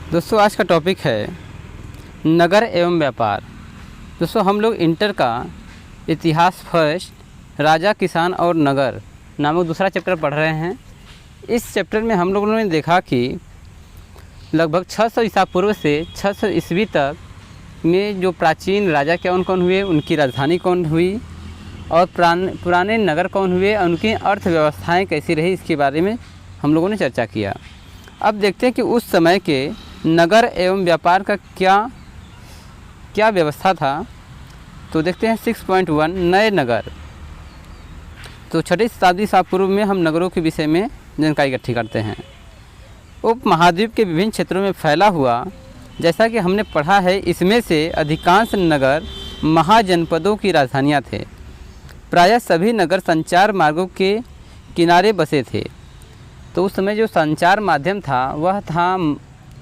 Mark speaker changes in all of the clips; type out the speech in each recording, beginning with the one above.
Speaker 1: दोस्तों आज का टॉपिक है नगर एवं व्यापार। दोस्तों हम लोग इंटर का इतिहास फर्स्ट राजा किसान और नगर नामक दूसरा चैप्टर पढ़ रहे हैं। इस चैप्टर में हम लोगों ने देखा कि लगभग 600 ईसा पूर्व से 600 ईस्वी तक में जो प्राचीन राजा कौन कौन हुए, उनकी राजधानी कौन हुई और पुराने नगर कौन हुए, उनकी अर्थव्यवस्थाएं कैसी रही, इसके बारे में हम लोगों ने चर्चा किया। अब देखते हैं कि उस समय के नगर एवं व्यापार का क्या व्यवस्था था। तो देखते हैं 6.1 नए नगर। तो 6वीं शताब्दी ईसा पूर्व में हम नगरों के विषय में जानकारी इकट्ठी करते हैं। उपमहाद्वीप के विभिन्न क्षेत्रों में फैला हुआ, जैसा कि हमने पढ़ा है, इसमें से अधिकांश नगर महाजनपदों की राजधानियां थे। प्रायः सभी नगर संचार मार्गों के किनारे बसे थे। तो उस समय जो संचार माध्यम था वह था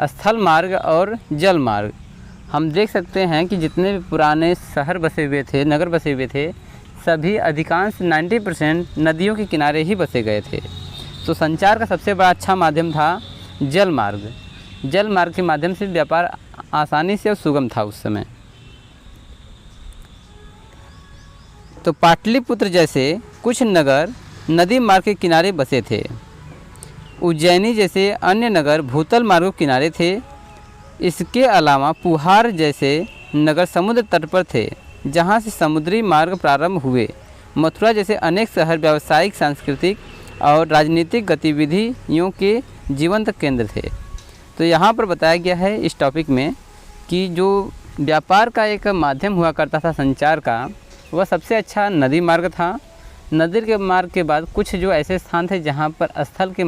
Speaker 1: स्थल मार्ग और जल मार्ग। हम देख सकते हैं कि जितने भी पुराने शहर बसे हुए थे, नगर बसे हुए थे, सभी अधिकांश 90% नदियों के किनारे ही बसे गए थे। तो संचार का सबसे बड़ा अच्छा माध्यम था जल मार्ग। जल मार्ग के माध्यम से व्यापार आसानी से और सुगम था उस समय। तो पाटलिपुत्र जैसे कुछ नगर नदी मार्ग के किनारे बसे थे। उज्जैनी जैसे अन्य नगर भूतल मार्गों के किनारे थे। इसके अलावा पुहार जैसे नगर समुद्र तट पर थे, जहां से समुद्री मार्ग प्रारंभ हुए। मथुरा जैसे अनेक शहर व्यावसायिक, सांस्कृतिक और राजनीतिक गतिविधियों के जीवंत केंद्र थे। तो यहाँ पर बताया गया है इस टॉपिक में कि जो व्यापार का एक माध्यम हुआ करता था संचार का, वह सबसे अच्छा नदी मार्ग था। नदी के मार्ग के बाद कुछ जो ऐसे स्थान थे जहाँ पर स्थल के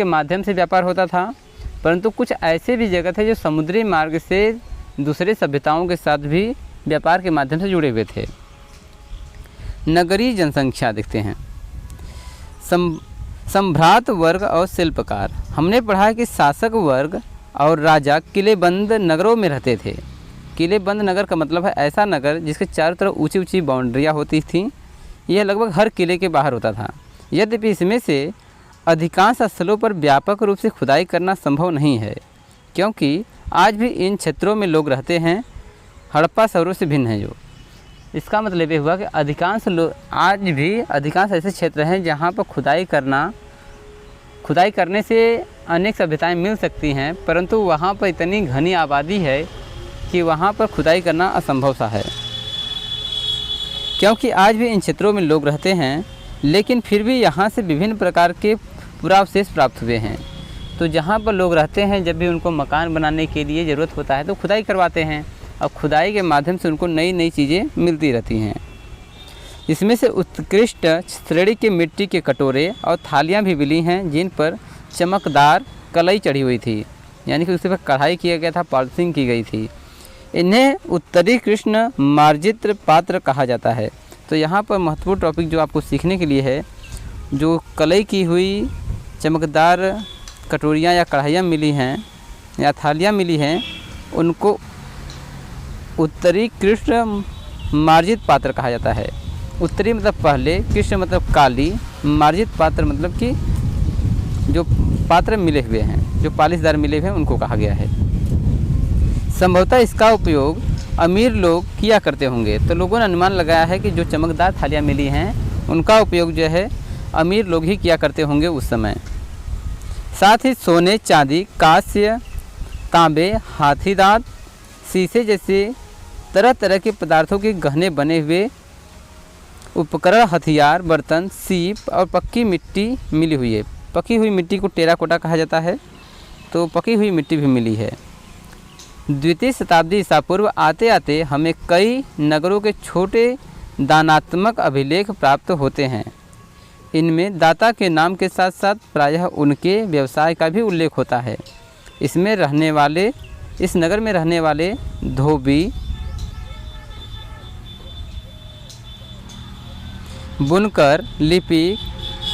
Speaker 1: माध्यम से व्यापार होता था, परंतु कुछ ऐसे भी जगह थे जो समुद्री मार्ग से दूसरे सभ्यताओं के साथ भी व्यापार के माध्यम से जुड़े हुए थे। नगरीय जनसंख्या देखते हैं। सम्भ्रात वर्ग और शिल्पकार। हमने पढ़ा है कि शासक वर्ग और राजा किलेबंद नगरों में रहते थे। किलेबंद नगर का मतलब है ऐसा नगर जिसके चारों तरफ ऊंची ऊंची बाउंड्रियाँ होती थीं। यह लगभग हर किले के बाहर होता था। यद्यपि इसमें से अधिकांश स्थलों पर व्यापक रूप से खुदाई करना संभव नहीं है, क्योंकि आज भी इन क्षेत्रों में लोग रहते हैं। हड़प्पा शहरों से भिन्न है। जो इसका मतलब ये हुआ कि आज भी अधिकांश ऐसे क्षेत्र हैं जहाँ पर खुदाई करने से अनेक सभ्यताएं मिल सकती हैं, परंतु वहाँ पर इतनी घनी आबादी है कि वहाँ पर खुदाई करना असंभव सा है। क्योंकि आज भी इन क्षेत्रों में लोग रहते हैं, लेकिन फिर भी यहाँ से विभिन्न प्रकार के पुरावशेष प्राप्त हुए हैं। तो जहाँ पर लोग रहते हैं, जब भी उनको मकान बनाने के लिए ज़रूरत होता है तो खुदाई करवाते हैं, और खुदाई के माध्यम से उनको नई नई चीज़ें मिलती रहती हैं। इसमें से उत्कृष्ट श्रेणी के मिट्टी के कटोरे और थालियाँ भी मिली हैं, जिन पर चमकदार कलई चढ़ी हुई थी, यानी कि उस पर कढ़ाई किया गया था, पॉलिशिंग की गई थी। इन्हें उत्तरी कृष्ण मार्जित पात्र कहा जाता है। तो यहाँ पर महत्वपूर्ण टॉपिक जो आपको सीखने के लिए है, जो कलई की हुई चमकदार कटोरियाँ या कढ़ाइयाँ मिली हैं या थालियाँ मिली हैं, उनको उत्तरी कृष्ण मार्जित पात्र कहा जाता है। उत्तरी मतलब पहले, कृष्ण मतलब काली, मार्जित पात्र मतलब कि जो पात्र मिले हुए हैं, जो पालिशदार मिले हुए हैं, उनको कहा गया है। संभवतः इसका उपयोग अमीर लोग किया करते होंगे। तो लोगों ने अनुमान लगाया है कि जो चमकदार थालियाँ मिली हैं उनका उपयोग जो है अमीर लोग ही किया करते होंगे उस समय। साथ ही सोने, चांदी, कांस्य, तांबे, हाथी दांत, शीशे जैसे तरह तरह के पदार्थों के गहने बने हुए उपकरण, हथियार, बर्तन, सीप और पक्की मिट्टी मिली हुई है। पकी हुई मिट्टी को टेराकोटा कहा जाता है। तो पकी हुई मिट्टी भी मिली है। द्वितीय शताब्दी ईसा पूर्व आते आते हमें कई नगरों के छोटे दानात्मक अभिलेख प्राप्त होते हैं। इनमें दाता के नाम के साथ साथ प्रायः उनके व्यवसाय का भी उल्लेख होता है। इस नगर में रहने वाले धोबी, बुनकर, लिपिक,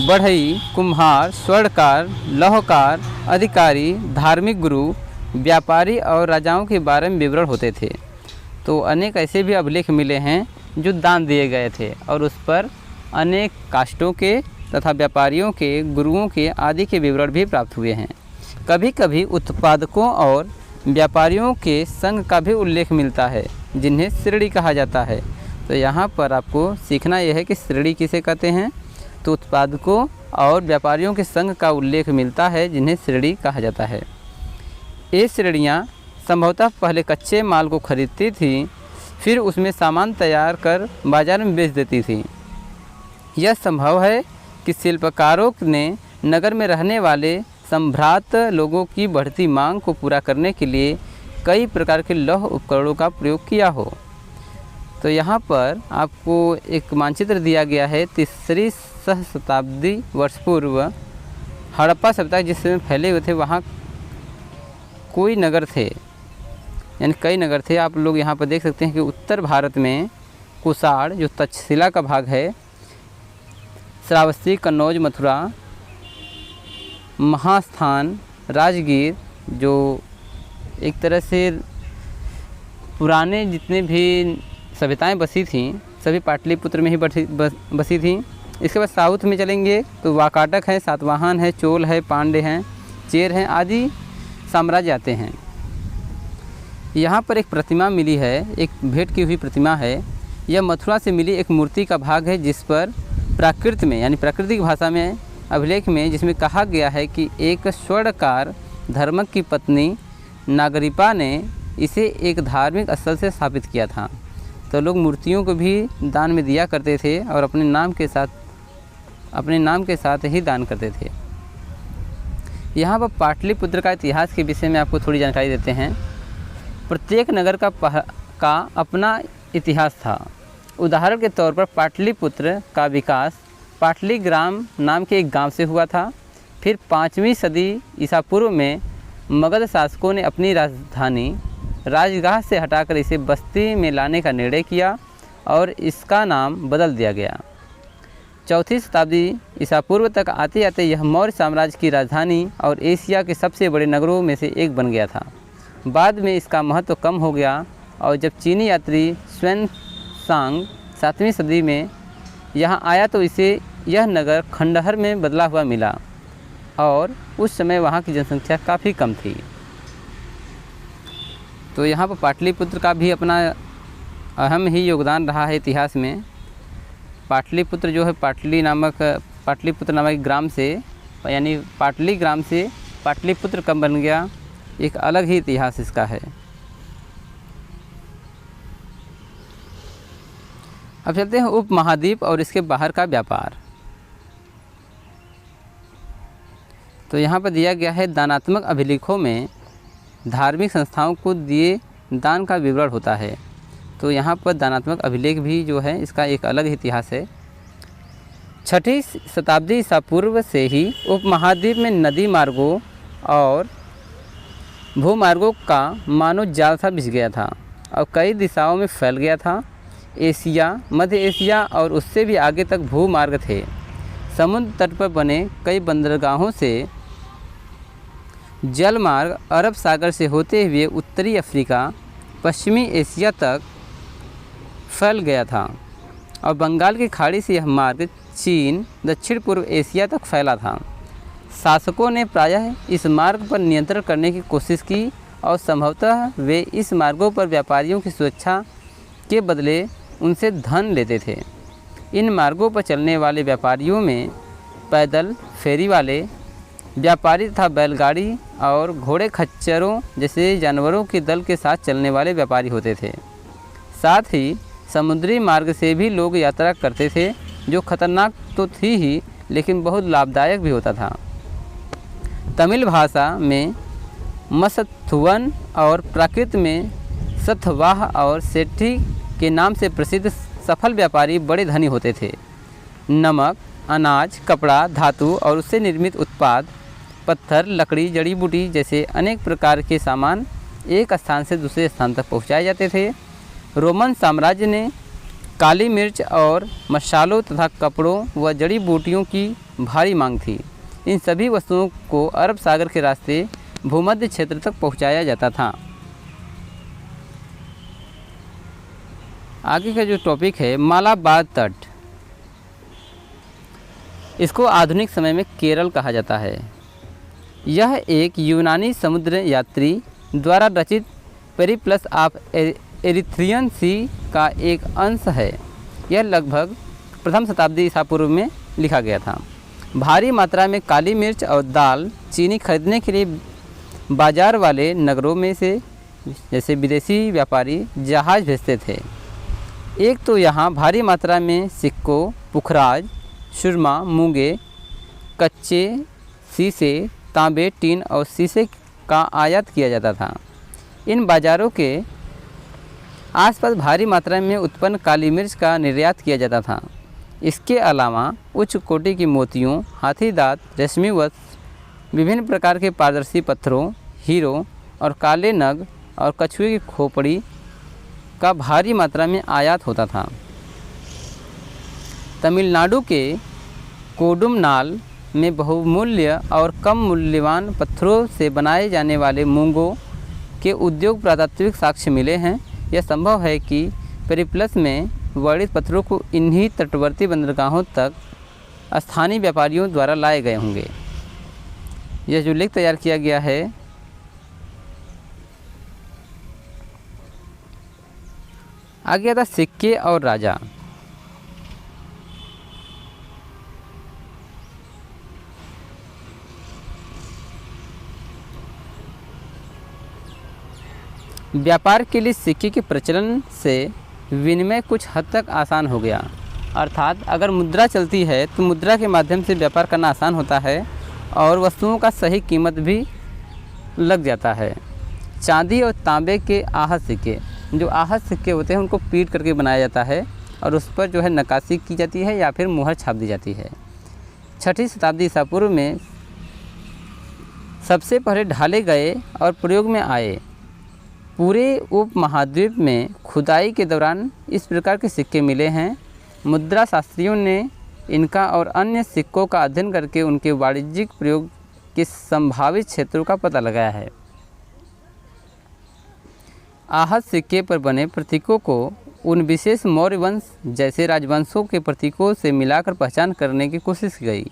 Speaker 1: बढ़ई, कुम्हार, स्वर्णकार, लौहकार, अधिकारी, धार्मिक गुरु, व्यापारी और राजाओं के बारे में विवरण होते थे। तो अनेक ऐसे भी अभिलेख मिले हैं जो दान दिए गए थे और उस पर अनेक कास्टों के तथा व्यापारियों के, गुरुओं के आदि के विवरण भी प्राप्त हुए हैं। कभी कभी उत्पादकों और व्यापारियों के संघ का भी उल्लेख मिलता है, जिन्हें श्रेणी कहा जाता है। तो यहाँ पर आपको सीखना यह है कि श्रेणी किसे कहते हैं। तो उत्पादकों और व्यापारियों के संघ का उल्लेख मिलता है, जिन्हें श्रेणी कहा जाता है। ये श्रेणियाँ संभवतः पहले कच्चे माल को खरीदती थीं, फिर उसमें सामान तैयार कर बाजार में बेच देती थीं। यह संभव है कि शिल्पकारों ने नगर में रहने वाले संभ्रांत लोगों की बढ़ती मांग को पूरा करने के लिए कई प्रकार के लौह उपकरणों का प्रयोग किया हो। तो यहाँ पर आपको एक मानचित्र दिया गया है। 3री सहस्त्राब्दी वर्ष पूर्व हड़प्पा सभ्यता जिसमें फैले हुए थे, वहाँ कोई नगर थे, यानी कई नगर थे। आप लोग यहाँ पर देख सकते हैं कि उत्तर भारत में कुषाण जो तक्षशिला का भाग है, श्रावस्ती, कन्नौज, मथुरा, महास्थान, राजगीर, जो एक तरह से पुराने जितने भी सभ्यताएं बसी थीं सभी पाटलिपुत्र में ही बसी थीं। इसके बाद साउथ में चलेंगे तो वाकाटक है, सातवाहन है, चोल है, पांडे हैं, चेर हैं आदि साम्राज्य आते हैं। यहाँ पर एक प्रतिमा मिली है, एक भेंट की हुई प्रतिमा है। यह मथुरा से मिली एक मूर्ति का भाग है, जिस पर प्राकृत में यानी प्राकृतिक भाषा में अभिलेख में जिसमें कहा गया है कि एक स्वर्णकार धर्मक की पत्नी नागरिपा ने इसे एक धार्मिक स्थल से स्थापित किया था। तो लोग मूर्तियों को भी दान में दिया करते थे और अपने नाम के साथ ही दान करते थे। यहाँ पर पाटलिपुत्र का इतिहास के विषय में आपको थोड़ी जानकारी देते हैं। प्रत्येक नगर का अपना इतिहास था। उदाहरण के तौर पर पाटलिपुत्र का विकास पाटलीग्राम नाम के एक गांव से हुआ था। फिर 5वीं सदी ईसा पूर्व में मगध शासकों ने अपनी राजधानी राजगाह से हटाकर इसे बस्ती में लाने का निर्णय किया और इसका नाम बदल दिया गया। 4वीं शताब्दी ईसा पूर्व तक आते आते यह मौर्य साम्राज्य की राजधानी और एशिया के सबसे बड़े नगरों में से एक बन गया था। बाद में इसका महत्व कम हो गया और जब चीनी यात्री xuanzang 7वीं सदी में यहाँ आया तो इसे यह नगर खंडहर में बदला हुआ मिला और उस समय वहाँ की जनसंख्या काफ़ी कम थी। तो यहाँ पर पाटलिपुत्र का भी अपना अहम ही योगदान रहा है इतिहास में। पाटलिपुत्र जो है पाटलिपुत्र नामक ग्राम से यानी पाटली ग्राम से पाटलिपुत्र कब बन गया, एक अलग ही इतिहास इसका है। अब चलते हैं उपमहाद्वीप और इसके बाहर का व्यापार। तो यहाँ पर दिया गया है दानात्मक अभिलेखों में धार्मिक संस्थाओं को दिए दान का विवरण होता है। तो यहाँ पर दानात्मक अभिलेख भी जो है इसका एक अलग इतिहास है। 6वीं शताब्दी ईसा पूर्व से ही उपमहाद्वीप में नदी मार्गों और भूमार्गों का मानव जाल सा बिछ गया था और कई दिशाओं में फैल गया था। एशिया, मध्य एशिया और उससे भी आगे तक भूमार्ग थे। समुद्र तट पर बने कई बंदरगाहों से जल मार्ग अरब सागर से होते हुए उत्तरी अफ्रीका, पश्चिमी एशिया तक फैल गया था और बंगाल की खाड़ी से यह मार्ग चीन, दक्षिण पूर्व एशिया तक फैला था। शासकों ने प्रायः इस मार्ग पर नियंत्रण करने की कोशिश की और संभवतः वे इस मार्गों पर व्यापारियों की सुरक्षा के बदले उनसे धन लेते थे। इन मार्गों पर चलने वाले व्यापारियों में पैदल, फेरी वाले व्यापारी तथा बैलगाड़ी और घोड़े खच्चरों जैसे जानवरों के दल के साथ चलने वाले व्यापारी होते थे। साथ ही समुद्री मार्ग से भी लोग यात्रा करते थे, जो खतरनाक तो थी ही लेकिन बहुत लाभदायक भी होता था। तमिल भाषा में मसथुवन और प्राकृत में सथवाह और सेठी के नाम से प्रसिद्ध सफल व्यापारी बड़े धनी होते थे। नमक, अनाज, कपड़ा, धातु और उससे निर्मित उत्पाद, पत्थर, लकड़ी, जड़ी बूटी जैसे अनेक प्रकार के सामान एक स्थान से दूसरे स्थान तक पहुंचाए जाते थे। रोमन साम्राज्य ने काली मिर्च और मसालों तथा कपड़ों व जड़ी बूटियों की भारी मांग थी। इन सभी वस्तुओं को अरब सागर के रास्ते भूमध्य क्षेत्र तक पहुंचाया जाता था। आगे का जो टॉपिक है मालाबार तट। इसको आधुनिक समय में केरल कहा जाता है। यह एक यूनानी समुद्र यात्री द्वारा रचित पेरिप्लस ऑफ एरिथ्रियन सी का एक अंश है। यह लगभग प्रथम शताब्दी ईसा पूर्व में लिखा गया था। भारी मात्रा में काली मिर्च और दाल चीनी खरीदने के लिए बाजार वाले नगरों में से जैसे विदेशी व्यापारी जहाज़ भेजते थे। एक तो यहाँ भारी मात्रा में सिक्कों, पुखराज, सुरमा, मूंगे, कच्चे शीशे, तांबे, टीन और शीशे का आयात किया जाता था। इन बाज़ारों के आसपास भारी मात्रा में उत्पन्न काली मिर्च का निर्यात किया जाता था। इसके अलावा उच्च कोटि की मोतियों, हाथी दांत, रेशमी वस्त्र, विभिन्न प्रकार के पारदर्शी पत्थरों, हीरो और काले नग और कछुए की खोपड़ी का भारी मात्रा में आयात होता था। तमिलनाडु के कोडुमनाल में बहुमूल्य और कम मूल्यवान पत्थरों से बनाए जाने वाले मूंगों के उद्योग पुरातात्विक साक्ष्य मिले हैं। यह संभव है कि पेरिप्लस में वर्णित पत्थरों को इन्हीं तटवर्ती बंदरगाहों तक स्थानीय व्यापारियों द्वारा लाए गए होंगे। यह जो लेख तैयार किया गया है आगे आता सिक्के और राजा। व्यापार के लिए सिक्के के प्रचलन से विनिमय कुछ हद तक आसान हो गया। अर्थात अगर मुद्रा चलती है तो मुद्रा के माध्यम से व्यापार करना आसान होता है और वस्तुओं का सही कीमत भी लग जाता है। चांदी और तांबे के आहत सिक्के, जो आहत सिक्के होते हैं उनको पीट करके बनाया जाता है और उस पर जो है नक्काशी की जाती है या फिर मुहर छाप दी जाती है। 6वीं शताब्दी ईसा पूर्व में सबसे पहले ढाले गए और प्रयोग में आए। पूरे उपमहाद्वीप में खुदाई के दौरान इस प्रकार के सिक्के मिले हैं। मुद्रा शास्त्रियों ने इनका और अन्य सिक्कों का अध्ययन करके उनके वाणिज्यिक प्रयोग के संभावित क्षेत्रों का पता लगाया है। आहत सिक्के पर बने प्रतीकों को उन विशेष मौर्य वंश जैसे राजवंशों के प्रतीकों से मिलाकर पहचान करने की कोशिश की गई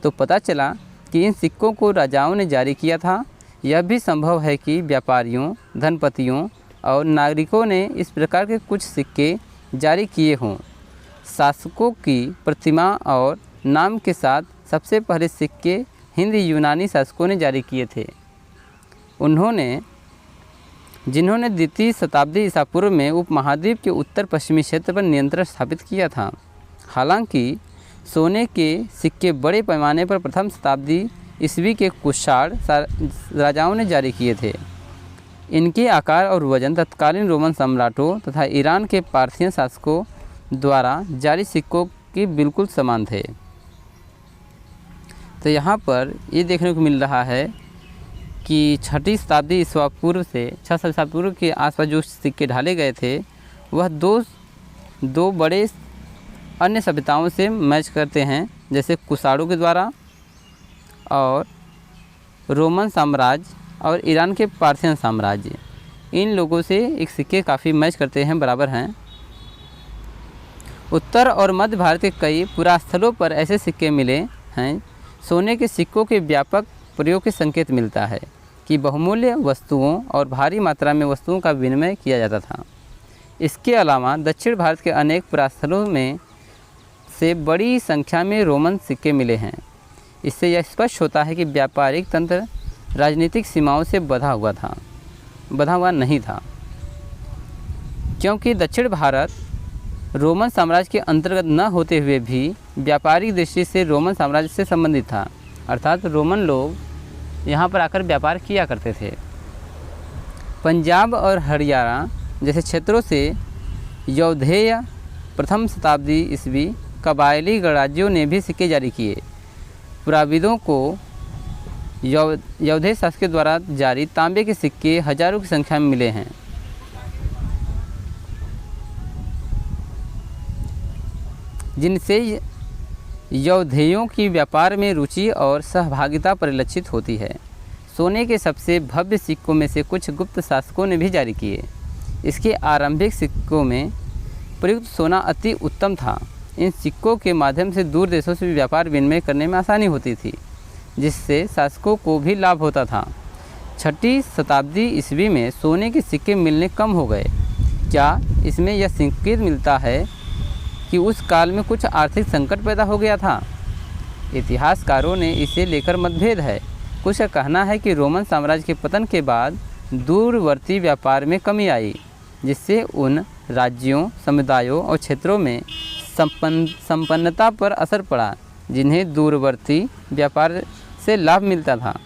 Speaker 1: तो पता चला कि इन सिक्कों को राजाओं ने जारी किया था। यह भी संभव है कि व्यापारियों, धनपतियों और नागरिकों ने इस प्रकार के कुछ सिक्के जारी किए हों। शासकों की प्रतिमा और नाम के साथ सबसे पहले सिक्के हिंदी यूनानी शासकों ने जारी किए थे। जिन्होंने 2वीं शताब्दी ईसा पूर्व में उपमहाद्वीप के उत्तर पश्चिमी क्षेत्र पर नियंत्रण स्थापित किया था। हालांकि सोने के सिक्के बड़े पैमाने पर प्रथम शताब्दी ईस्वी के कुषाण राजाओं ने जारी किए थे। इनके आकार और वजन तत्कालीन रोमन सम्राटों तथा ईरान के पार्थियन शासकों द्वारा जारी सिक्कों के बिल्कुल समान थे। तो यहाँ पर ये देखने को मिल रहा है कि 6वीं शताब्दी ईसा पूर्व से 600 ईसा पूर्व के आसपास जो सिक्के ढाले गए थे वह दो बड़े अन्य सभ्यताओं से मैच करते हैं, जैसे कुषाणों के द्वारा और रोमन साम्राज्य और ईरान के पार्थियन साम्राज्य। इन लोगों से एक सिक्के काफ़ी मैच करते हैं, बराबर हैं। उत्तर और मध्य भारत के कई पुरास्थलों पर ऐसे सिक्के मिले हैं। सोने के सिक्कों के व्यापक प्रयोग के संकेत मिलता है कि बहुमूल्य वस्तुओं और भारी मात्रा में वस्तुओं का विनिमय किया जाता था। इसके अलावा दक्षिण भारत के अनेक पुरास्थलों में से बड़ी संख्या में रोमन सिक्के मिले हैं। इससे यह स्पष्ट होता है कि व्यापारिक तंत्र राजनीतिक सीमाओं से बंधा हुआ नहीं था, क्योंकि दक्षिण भारत रोमन साम्राज्य के अंतर्गत न होते हुए भी व्यापारिक दृष्टि से रोमन साम्राज्य से संबंधित था। अर्थात रोमन लोग यहाँ पर आकर व्यापार किया करते थे। पंजाब और हरियाणा जैसे क्षेत्रों से यौधेय प्रथम शताब्दी ईस्वी कबायली गणराज्यों ने भी सिक्के जारी किए। पुराविदों को यौधेय शासकों द्वारा जारी तांबे के सिक्के हजारों की संख्या में मिले हैं। जिनसे यौधेयों की व्यापार में रुचि और सहभागिता परिलक्षित होती है। सोने के सबसे भव्य सिक्कों में से कुछ गुप्त शासकों ने भी जारी किए। इसके आरंभिक सिक्कों में प्रयुक्त सोना अति उत्तम था। इन सिक्कों के माध्यम से दूर देशों से व्यापार विनिमय करने में आसानी होती थी, जिससे शासकों को भी लाभ होता था। 6ठी शताब्दी ईस्वी में सोने के सिक्के मिलने कम हो गए। क्या इसमें यह संकेत मिलता है कि उस काल में कुछ आर्थिक संकट पैदा हो गया था? इतिहासकारों ने इसे लेकर मतभेद है। कुछ का कहना है कि रोमन साम्राज्य के पतन के बाद दूरवर्ती व्यापार में कमी आई, जिससे उन राज्यों, समुदायों और क्षेत्रों में संपन्नता पर असर पड़ा जिन्हें दूरवर्ती व्यापार से लाभ मिलता था।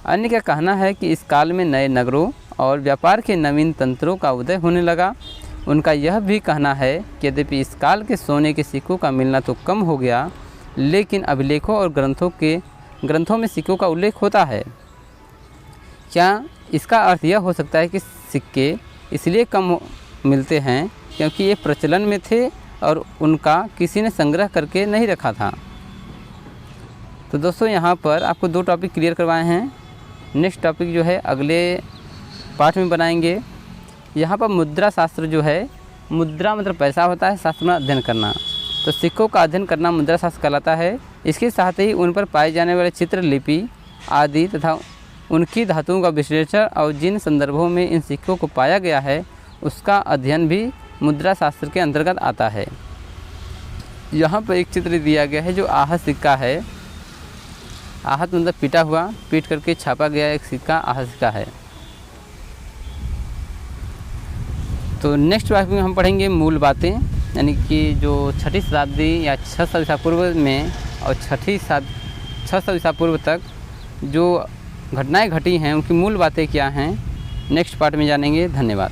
Speaker 1: अन्य का कहना है कि इस काल में नए नगरों और व्यापार के नवीन तंत्रों का उदय होने लगा। उनका यह भी कहना है कि यद्यपि इस काल के सोने के सिक्कों का मिलना तो कम हो गया, लेकिन अभिलेखों और ग्रंथों में सिक्कों का उल्लेख होता है। क्या इसका अर्थ यह हो सकता है कि सिक्के इसलिए कम मिलते हैं क्योंकि ये प्रचलन में थे और उनका किसी ने संग्रह करके नहीं रखा था? तो दोस्तों, यहाँ पर आपको 2 टॉपिक क्लियर करवाए हैं। नेक्स्ट टॉपिक जो है अगले पार्ट में बनाएंगे। यहाँ पर मुद्रा शास्त्र जो है, मुद्रा मतलब पैसा होता है, शास्त्र में अध्ययन करना, तो सिक्कों का अध्ययन करना मुद्रा शास्त्र कहलाता है। इसके साथ ही उन पर पाए जाने वाले चित्र, लिपि आदि तथा उनकी धातुओं का विश्लेषण और जिन संदर्भों में इन सिक्कों को पाया गया है उसका अध्ययन भी मुद्रा शास्त्र के अंतर्गत आता है। यहाँ पर एक चित्र दिया गया है जो आहत सिक्का है। आहत मतलब पीटा हुआ, पीट करके छापा गया एक सिक्का आहत सिक्का है। तो नेक्स्ट टॉपिक में हम पढ़ेंगे मूल बातें, यानी कि जो 6ठी शताब्दी या 600 ईसा पूर्व में और 600 ईसा पूर्व तक जो घटनाएं घटी हैं उनकी मूल बातें क्या हैं, नेक्स्ट पार्ट में जानेंगे। धन्यवाद।